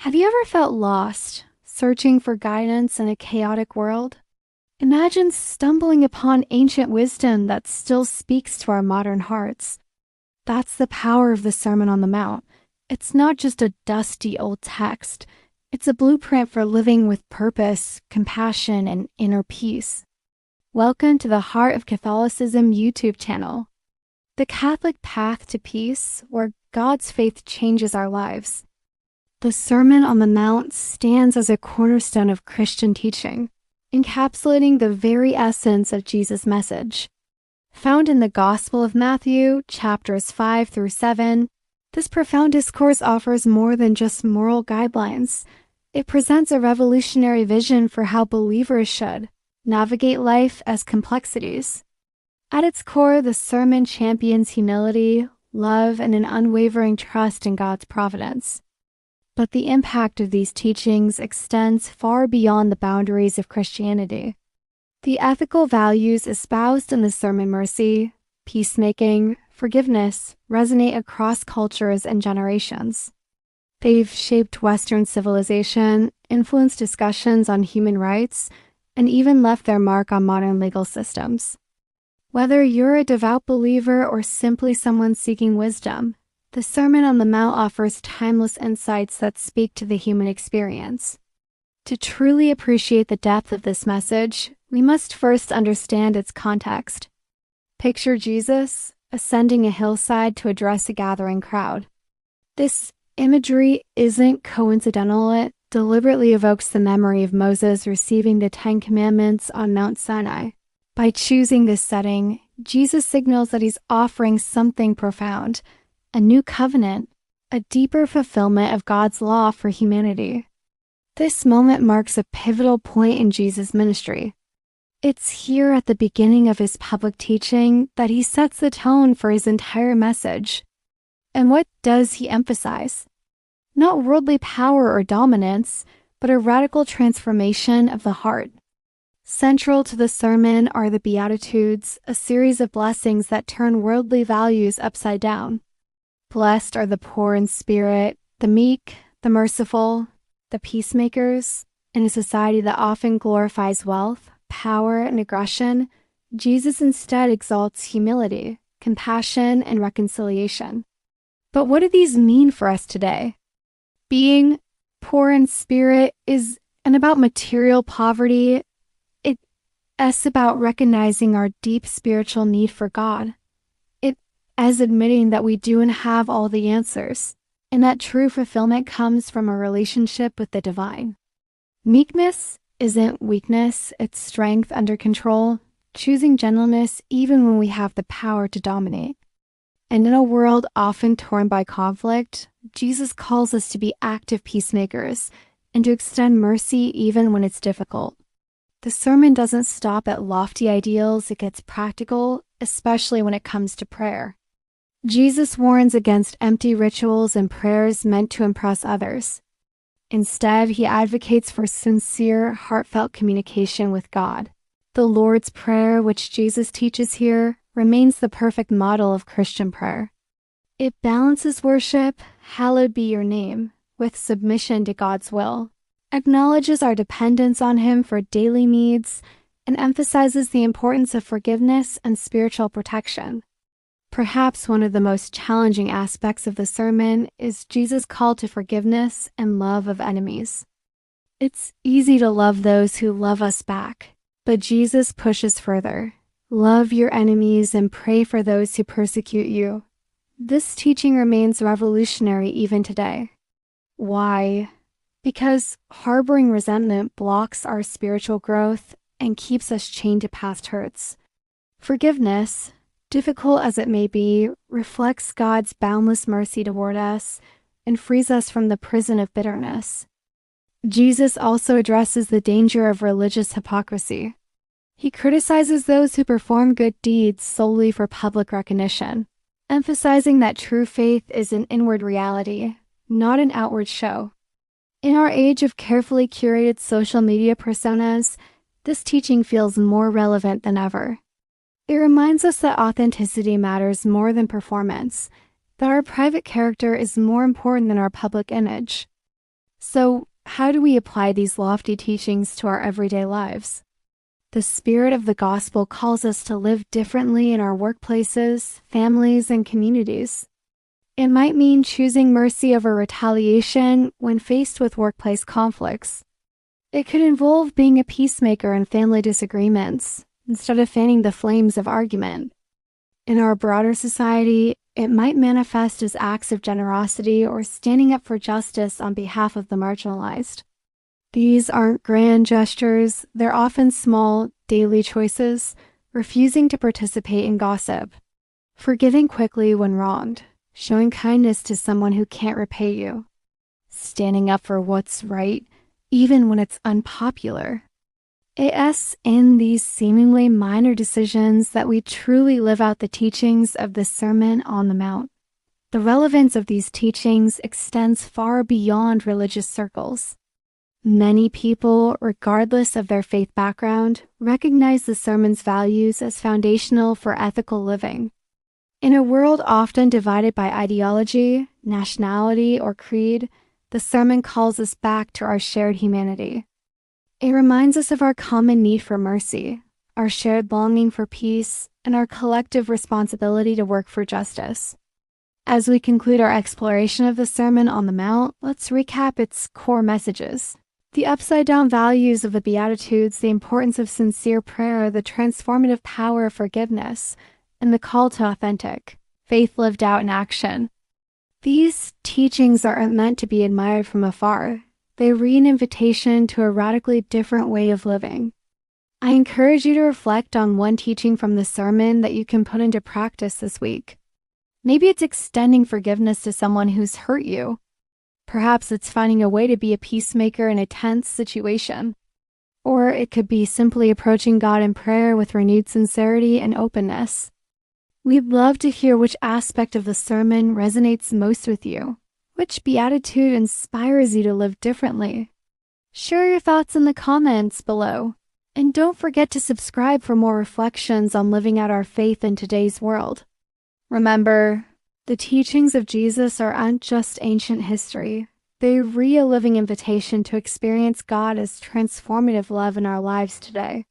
Have you ever felt lost, searching for guidance in a chaotic world? Imagine stumbling upon ancient wisdom that still speaks to our modern hearts. That's the power of the Sermon on the Mount. It's not just a dusty old text. It's a blueprint for living with purpose, compassion, and inner peace. Welcome to the Heart of Catholicism YouTube channel, the Catholic path to peace where God's faith changes our lives. The Sermon on the Mount stands as a cornerstone of Christian teaching, encapsulating the very essence of Jesus' message. Found in the Gospel of Matthew, chapters 5 through 7, this profound discourse offers more than just moral guidelines. It presents a revolutionary vision for how believers should navigate life as complexities. At its core, the sermon champions humility, love, and an unwavering trust in God's providence. But the impact of these teachings extends far beyond the boundaries of Christianity. The ethical values espoused in the sermon mercy, peacemaking, forgiveness resonate across cultures and generations. They've shaped Western civilization, influenced discussions on human rights, and even left their mark on modern legal systems. Whether you're a devout believer or simply someone seeking wisdom, the Sermon on the Mount offers timeless insights that speak to the human experience. To truly appreciate the depth of this message, we must first understand its context. Picture Jesus ascending a hillside to address a gathering crowd. This imagery isn't coincidental. It deliberately evokes the memory of Moses receiving the Ten Commandments on Mount Sinai. By choosing this setting, Jesus signals that he's offering something profound, a new covenant, a deeper fulfillment of God's law for humanity. This moment marks a pivotal point in Jesus' ministry. It's here at the beginning of his public teaching that he sets the tone for his entire message. And what does he emphasize? Not worldly power or dominance, but a radical transformation of the heart. Central to the sermon are the Beatitudes, a series of blessings that turn worldly values upside down. Blessed are the poor in spirit, the meek, the merciful, the peacemakers. In a society that often glorifies wealth, power, and aggression, Jesus instead exalts humility, compassion, and reconciliation. But what do these mean for us today? Being poor in spirit isn't about material poverty. It's about recognizing our deep spiritual need for God. As admitting that we don't have all the answers, and that true fulfillment comes from a relationship with the divine. Meekness isn't weakness, it's strength under control, choosing gentleness even when we have the power to dominate. And in a world often torn by conflict, Jesus calls us to be active peacemakers and to extend mercy even when it's difficult. The sermon doesn't stop at lofty ideals, it gets practical, especially when it comes to prayer. Jesus warns against empty rituals and prayers meant to impress others. Instead, he advocates for sincere, heartfelt communication with God. The Lord's Prayer, which Jesus teaches here, remains the perfect model of Christian prayer. It balances worship, hallowed be your name, with submission to God's will, acknowledges our dependence on him for daily needs, and emphasizes the importance of forgiveness and spiritual protection. Perhaps one of the most challenging aspects of the sermon is Jesus' call to forgiveness and love of enemies. It's easy to love those who love us back, but Jesus pushes further. Love your enemies and pray for those who persecute you. This teaching remains revolutionary even today. Why? Because harboring resentment blocks our spiritual growth and keeps us chained to past hurts. Forgiveness, difficult as it may be, reflects God's boundless mercy toward us and frees us from the prison of bitterness. Jesus also addresses the danger of religious hypocrisy. He criticizes those who perform good deeds solely for public recognition, emphasizing that true faith is an inward reality, not an outward show. In our age of carefully curated social media personas, this teaching feels more relevant than ever. It reminds us that authenticity matters more than performance, that our private character is more important than our public image. So, how do we apply these lofty teachings to our everyday lives? The spirit of the gospel calls us to live differently in our workplaces, families, and communities. It might mean choosing mercy over retaliation when faced with workplace conflicts. It could involve being a peacemaker in family disagreements instead of fanning the flames of argument. In our broader society, it might manifest as acts of generosity or standing up for justice on behalf of the marginalized. These aren't grand gestures, they're often small, daily choices, refusing to participate in gossip, forgiving quickly when wronged, showing kindness to someone who can't repay you, standing up for what's right, even when it's unpopular. It's in these seemingly minor decisions that we truly live out the teachings of the Sermon on the Mount. The relevance of these teachings extends far beyond religious circles. Many people, regardless of their faith background, recognize the sermon's values as foundational for ethical living. In a world often divided by ideology, nationality, or creed, the sermon calls us back to our shared humanity. It reminds us of our common need for mercy, our shared longing for peace, and our collective responsibility to work for justice. As we conclude our exploration of the Sermon on the Mount, let's recap its core messages. The upside-down values of the Beatitudes, the importance of sincere prayer, the transformative power of forgiveness, and the call to authentic faith lived out in action. These teachings aren't meant to be admired from afar. They read an invitation to a radically different way of living. I encourage you to reflect on one teaching from the sermon that you can put into practice this week. Maybe it's extending forgiveness to someone who's hurt you. Perhaps it's finding a way to be a peacemaker in a tense situation. Or it could be simply approaching God in prayer with renewed sincerity and openness. We'd love to hear which aspect of the sermon resonates most with you. Which beatitude inspires you to live differently? Share your thoughts in the comments below. And don't forget to subscribe for more reflections on living out our faith in today's world. Remember, the teachings of Jesus aren't just ancient history. They're a real living invitation to experience God as transformative love in our lives today.